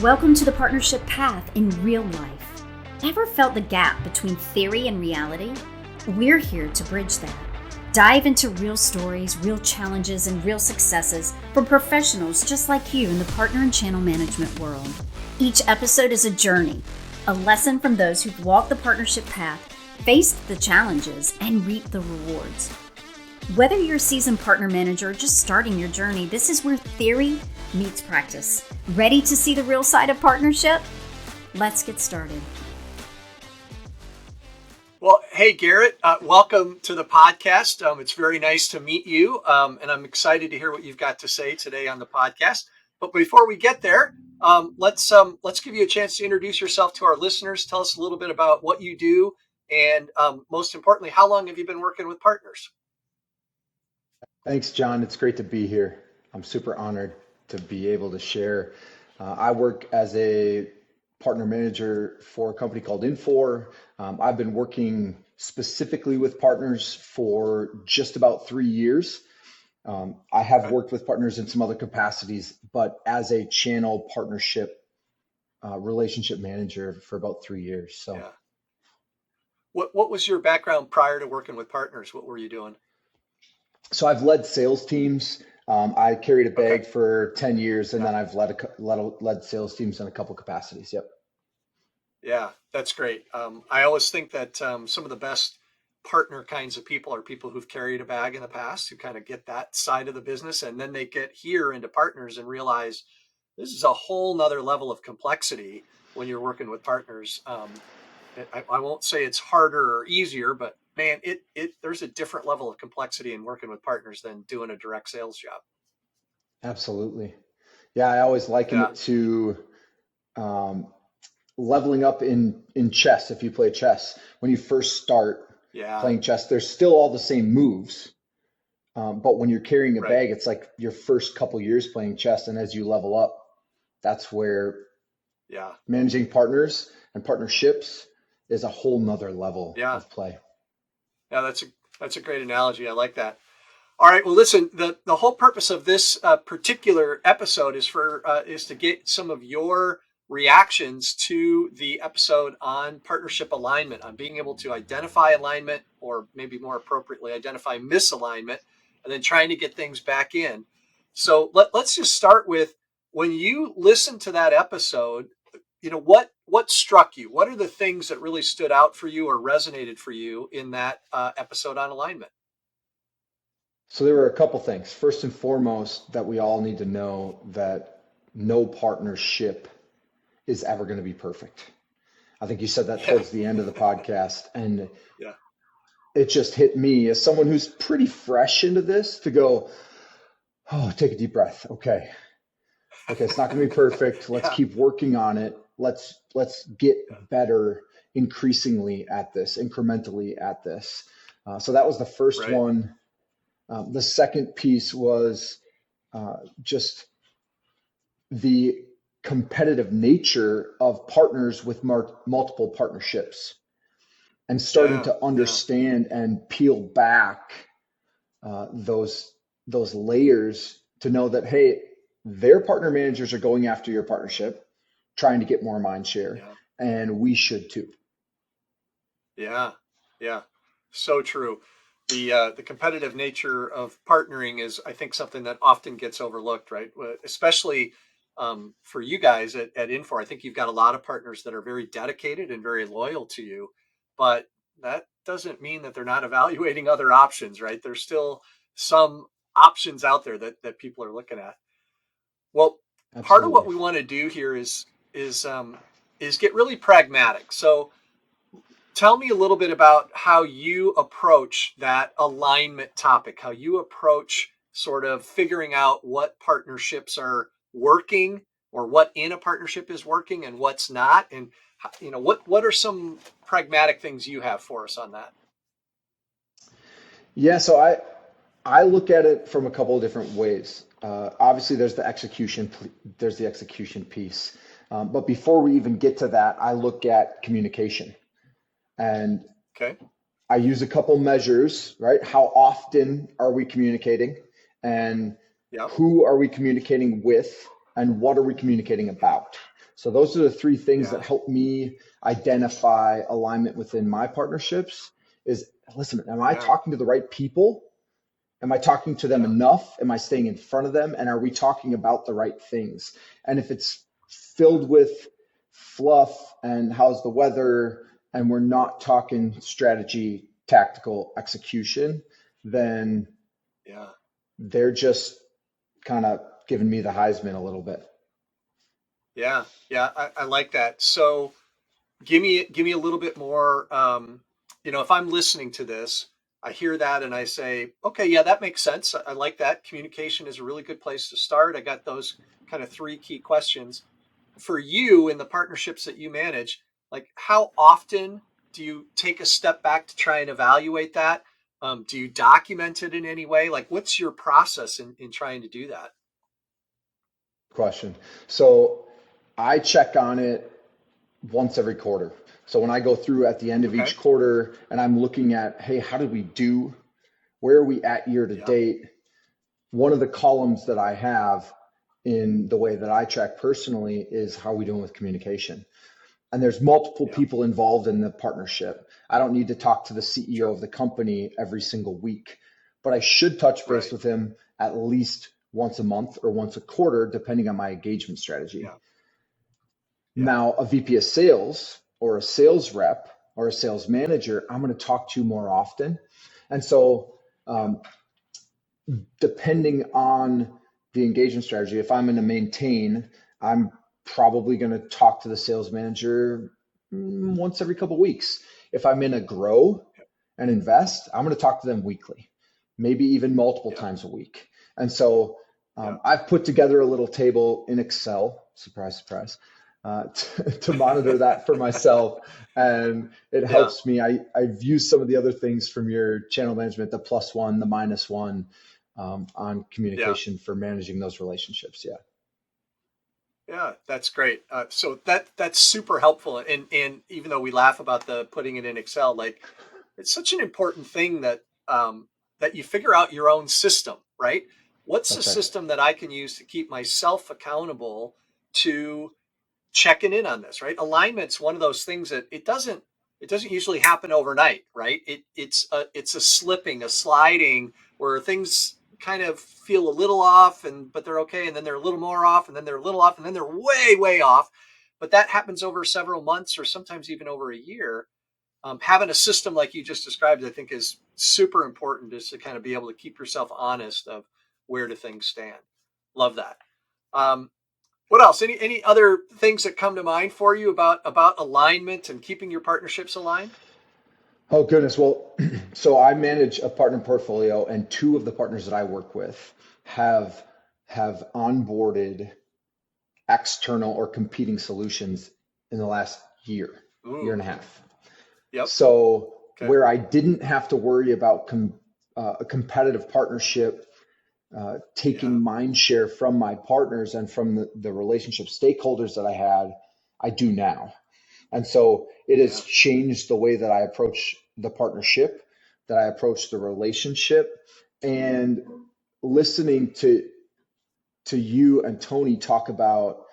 Welcome to the partnership path in real life. Ever felt the gap between theory and reality? We're here to bridge that. Dive into real stories, real challenges, and real successes from professionals just like you in the partner and channel management world. Each episode is a journey, a lesson from those who've walked the partnership path, faced the challenges, and reaped the rewards. Whether you're a seasoned partner manager or just starting your journey, this is where theory meets practice. Ready to see the real side of partnership? Let's get started. Well, hey, Garrett, welcome to the podcast. It's very nice to meet you, and I'm excited to hear what you've got to say today on the podcast. But before we get there, let's give you a chance to introduce yourself to our listeners. Tell us a little bit about what you do, and most importantly, how long have you been working with partners? Thanks, John. It's great to be here. I'm super honored to be able to share. I work as a partner manager for a company called Infor. I've been working specifically with partners for just about 3 years. I have worked with partners in some other capacities, but as a channel partnership relationship manager for about 3 years. So, Yeah. What was your background prior to working with partners? What were you doing? so I've led sales teams. I carried a Okay. bag for 10 years, and Yeah. then I've led sales teams in a couple capacities. Yep. Yeah, that's great. I always think that some of the best partner kinds of people are people who've carried a bag in the past, who kind of get that side of the business, and then they get here into partners and realize this is a whole nother level of complexity when you're working with partners. I won't say it's harder or easier, but man, there's a different level of complexity in working with partners than doing a direct sales job. Absolutely. Yeah, I always liken Yeah, it to um, leveling up in chess. If you play chess, when you first start yeah, playing chess, there's still all the same moves. But when you're carrying a right. bag, it's like your first couple years playing chess, and as you level up, that's where Yeah, managing partners and partnerships is a whole nother level yeah, of play. yeah. That's a great analogy. I like that. All right. Well, listen. The whole purpose of this particular episode is to get some of your reactions to the episode on partnership alignment, on being able to identify alignment, or maybe more appropriately, identify misalignment, and then trying to get things back in. So let's just start with, when you listen to that episode, what struck you? What are the things that really stood out for you or resonated for you in that episode on alignment? So there were a couple things. First and foremost, that we all need to know that no partnership is ever going to be perfect. I think you said that Yeah, towards the end of the podcast, and yeah, it just hit me as someone who's pretty fresh into this to go, oh, take a deep breath. Okay. Okay, it's not going to be perfect. Let's yeah, keep working on it. Let's get better increasingly at this, incrementally at this. So that was the first right. one. The second piece was just the competitive nature of partners with multiple partnerships, and starting Yeah, to yeah, understand and peel back those layers to know that, hey, their partner managers are going after your partnership, trying to get more mind share, yeah, and we should too. yeah, yeah. So true. The competitive nature of partnering is, I think, something that often gets overlooked, right? Especially for you guys at Infor. I think you've got a lot of partners that are very dedicated and very loyal to you, but that doesn't mean that they're not evaluating other options, right? There's still some options out there that people are looking at. Well, part of what Absolutely. we want to do here is get really pragmatic. So tell me a little bit about how you approach that alignment topic, how you approach sort of figuring out what partnerships are working, or what in a partnership is working and what's not, and what are some pragmatic things you have for us on that? Yeah, so I look at it from a couple of different ways. Obviously, there's the execution piece. But before we even get to that, I look at communication. And Okay. I use a couple measures, right? How often are we communicating? And Yep. who are we communicating with? And what are we communicating about? So those are the three things Yeah. that help me identify alignment within my partnerships is, listen, am I Yeah. talking to the right people? Am I talking to them Yeah. enough? Am I staying in front of them? And are we talking about the right things? And if it's Yeah. filled with fluff and how's the weather, and we're not talking strategy, tactical execution, then Yeah. they're just kind of giving me the Heisman a little bit. Yeah. Yeah. I like that. So give me a little bit more. If I'm listening to this, I hear that and I say, okay, yeah, that makes sense. I like that. Communication is a really good place to start. I got those kind of three key questions for you in the partnerships that you manage. Like, how often do you take a step back to try and evaluate that? Do you document it in any way? Like, what's your process in trying to do that? Question. So I check on it once every quarter. So when I go through at the end of Okay. each quarter and I'm looking at, hey, how did we do? Where are we at year to Yeah. date? One of the columns that I have in the way that I track personally is how are we doing with communication? And there's multiple Yeah. people involved in the partnership. I don't need to talk to the CEO Sure. of the company every single week, but I should touch base Right. with him at least once a month or once a quarter, depending on my engagement strategy. Yeah. Yeah. Now, a VP of sales or a sales rep or a sales manager, I'm going to talk to more often. And so, Yeah. depending on the engagement strategy, if I'm going to maintain, I'm probably going to talk to the sales manager once every couple of weeks. If I'm in a grow and invest, I'm going to talk to them weekly, maybe even multiple Yeah. times a week. And so Yeah. I've put together a little table in Excel, surprise, surprise, to monitor that for myself. And it Yeah. helps me. I've used some of the other things from your channel management, the +1, the -1, on Yeah. communication for managing those relationships. Yeah. Yeah, that's great. So that's super helpful. And even though we laugh about the putting it in Excel, like it's such an important thing that you figure out your own system, right? What's a That's right. system that I can use to keep myself accountable to checking in on this, right? Alignment's one of those things that it doesn't usually happen overnight, right? It's a slipping, a sliding where things kind of feel a little off but they're okay, and then they're a little more off, and then they're a little off, and then they're way off. But that happens over several months or sometimes even over a year. Having a system like you just described, I think, is super important, is to kind of be able to keep yourself honest of where do things stand. Love that. Um, what else? Any other things that come to mind for you about alignment and keeping your partnerships aligned? Oh, goodness. Well, so I manage a partner portfolio, and two of the partners that I work with have onboarded external or competing solutions in the last year Ooh, and a half. yep. So Okay. where I didn't have to worry about a competitive partnership Yeah. taking mind share from my partners and from the relationship stakeholders that I had, I do now. And so it has Yeah. changed the way that I approach the partnership, that I approach the relationship, and listening to you and Tony talk about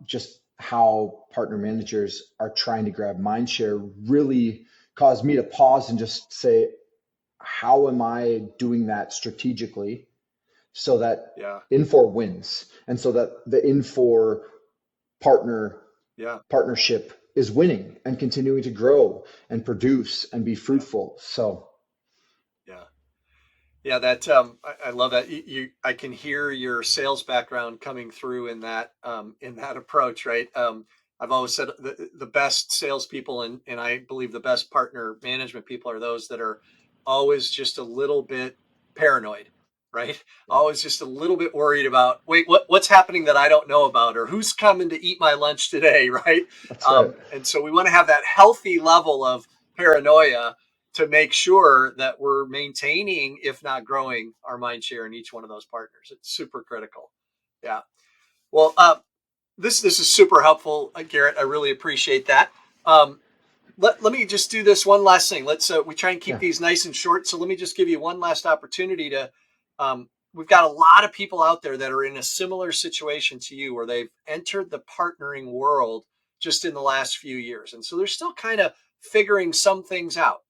just how partner managers are trying to grab mind share really caused me to pause and just say, how am I doing that strategically so that Yeah. Infor wins and so that the Infor partner Yeah. partnership is winning and continuing to grow and produce and be Yeah. fruitful. So Yeah. Yeah. That I love that. I can hear your sales background coming through in that approach, right? I've always said the best salespeople and I believe the best partner management people are those that are always just a little bit paranoid, right? yeah, Always just a little bit worried about, wait, what's happening that I don't know about, or who's coming to eat my lunch today, right? that's right. And so we want to have that healthy level of paranoia to make sure that we're maintaining, if not growing, our mind share in each one of those partners. It's super critical. Yeah. Well, this is super helpful, Garrett. I really appreciate that. Um, let me just do this one last thing. We try and keep Yeah. these nice and short. So let me just give you one last opportunity to we've got a lot of people out there that are in a similar situation to you, where they've entered the partnering world just in the last few years. And so they're still kind of figuring some things out.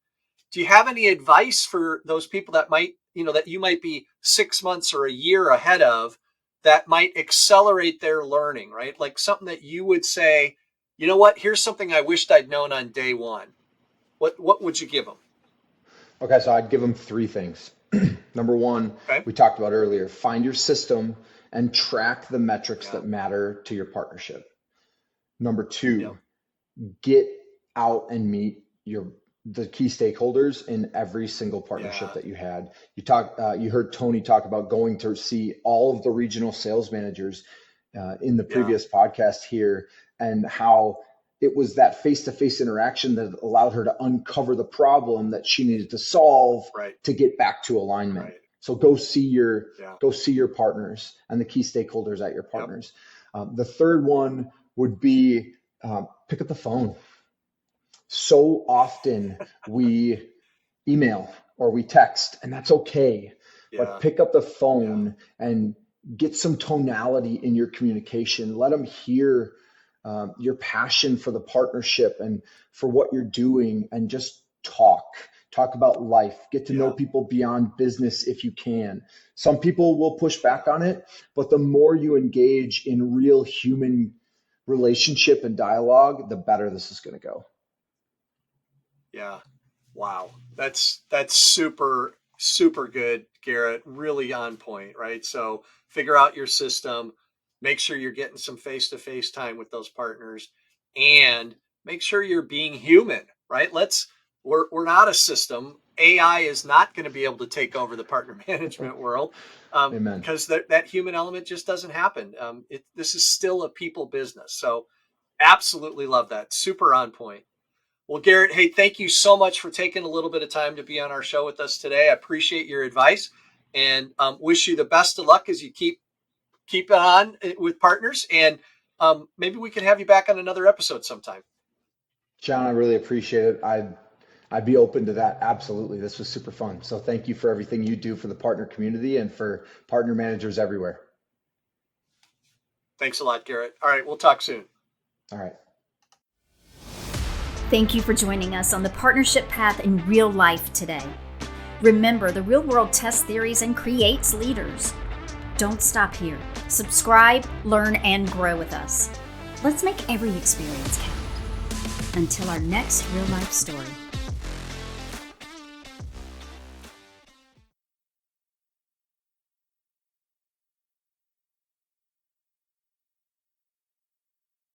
Do you have any advice for those people that might, that you might be 6 months or a year ahead of, that might accelerate their learning, right? Like something that you would say, you know what, here's something I wished I'd known on day one. What would you give them? Okay, so I'd give them three things. Number one, Okay. we talked about earlier, find your system and track the metrics Yeah. that matter to your partnership. Number Yeah. two, get out and meet the key stakeholders in every single partnership Yeah. that you had. You heard Tony talk about going to see all of the regional sales managers in the Yeah. previous podcast here, and how it was that face-to-face interaction that allowed her to uncover the problem that she needed to solve Right. to get back to alignment. Right. So go see your Yeah. partners and the key stakeholders at your Yep. partners. The third one would be pick up the phone. So often we email or we text, and that's okay. But Yeah. pick up the phone and get some tonality in your communication. Let them hear your passion for the partnership and for what you're doing, and just talk about life. Get to know Yeah. people beyond business if you can. Some people will push back on it, but the more you engage in real human relationship and dialogue, the better this is going to go. Yeah. Wow. That's super, super good, Garrett. Really on point, right? So figure out your system, make sure you're getting some face-to-face time with those partners, and make sure you're being human, right? We're not a system. AI is not going to be able to take over the partner management world, Amen. because that human element just doesn't happen. This is still a people business. So absolutely love that. Super on point. Well, Garrett, hey, thank you so much for taking a little bit of time to be on our show with us today. I appreciate your advice, and wish you the best of luck as you keep it on with partners. And maybe we can have you back on another episode sometime. John, I really appreciate it. I'd be open to that. Absolutely. This was super fun. So thank you for everything you do for the partner community and for partner managers everywhere. Thanks a lot, Garrett. All right, we'll talk soon. All right. Thank you for joining us on the partnership path in real life today. Remember, the real world tests theories and creates leaders. Don't stop here. Subscribe, learn, and grow with us. Let's make every experience count. Until our next real life story.